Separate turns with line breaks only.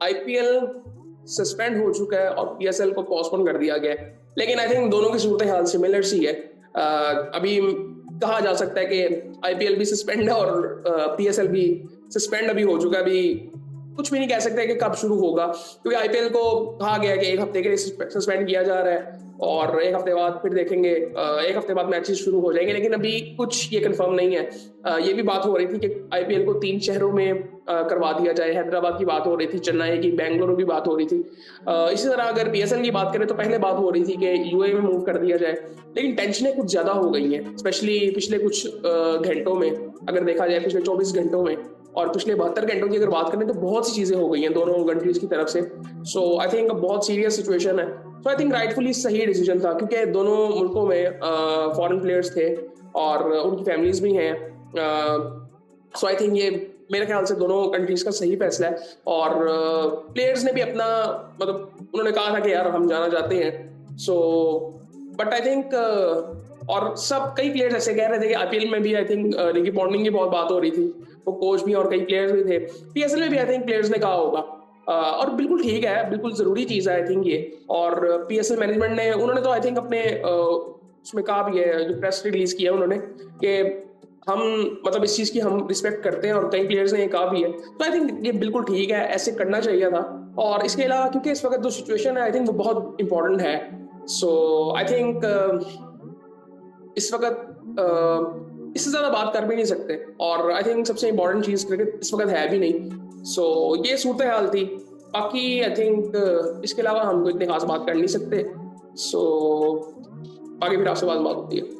IPL suspend हो चुका है और पीएसएल को पोस्टपोन कर दिया गया है, लेकिन आई थिंक दोनों की सूरत हाल सिमिलर सी है। अभी कहा जा सकता है कि आईपीएल भी सस्पेंड है और पीएसएल भी सस्पेंड अभी हो चुका है। अभी कुछ भी नहीं कह सकते कि कब शुरू होगा, क्योंकि आईपीएल को कहा गया है कि एक हफ्ते के लिए सस्पेंड किया जा रहा है और एक हफ्ते बाद फिर देखेंगे, एक हफ्ते बाद मैचेस शुरू हो जाएंगे, लेकिन अभी कुछ ये कंफर्म नहीं है। ये भी बात हो रही थी कि आईपीएल को 3 शहरों में करवा दिया जाए। हैदराबाद की बात हो रही थी, चेन्नई की, बेंगलुरु की बात हो रही थी। इसी तरह अगर पीएसएल की बात करें तो पहले बात हो रही थी कि यूए में मूव कर दिया जाए, लेकिन टेंशनें कुछ ज्यादा हो गई हैं, स्पेशली पिछले कुछ घंटों में। अगर देखा जाए पिछले 24 घंटों में और पिछले 72 घंटों की अगर बात करें तो बहुत सी चीजें हो गई हैं दोनों कंट्रीज की तरफ से। सो आई थिंक बहुत सीरियस सिचुएशन है। सो आई थिंक राइटफुली सही डिसीजन था, क्योंकि दोनों मुल्कों में फॉरेन प्लेयर्स थे और उनकी फैमिलीज भी हैं। सो आई थिंक ये मेरे ख्याल से दोनों कंट्रीज का सही फैसला है। और प्लेयर्स ने भी अपना, मतलब उन्होंने कहा था कि यार हम जाना चाहते हैं। सो बट आई थिंक और सब कई प्लेयर्स ऐसे कह रहे थे कि आईपीएल में भी आई थिंक रिकी पॉन्टिंग की बहुत बात हो रही थी, वो कोच भी और कई प्लेयर्स भी थे। पीएसएल में भी आई थिंक प्लेयर्स ने कहा होगा, और बिल्कुल ठीक है, बिल्कुल जरूरी चीज है आई थिंक ये। और पीएसएल मैनेजमेंट ने, उन्होंने तो आई थिंक अपने उसमें कहा भी है, जो प्रेस रिलीज किया उन्होंने, कि हम मतलब इस चीज की हम रिस्पेक्ट करते हैं, और कई प्लेयर्स ने ये कहा भी है। तो आई थिंक ये बिल्कुल ठीक है, ऐसे करना चाहिए था। और इसके अलावा क्योंकि इस वक्त जो सिचुएशन है आई थिंक वो बहुत इंपॉर्टेंट है। सो आई थिंक इस वक्त इससे ज्यादा बात कर भी नहीं सकते, और आई थिंक सबसे इंपॉर्टेंट चीज क्रिकेट इस वक्त है भी नहीं। सो ये सूरत हाल थी। बाकी आई थिंक इसके अलावा हम कोई इतनी खास बात कर नहीं सकते। सो बाकी फिर आपसे बात होती है।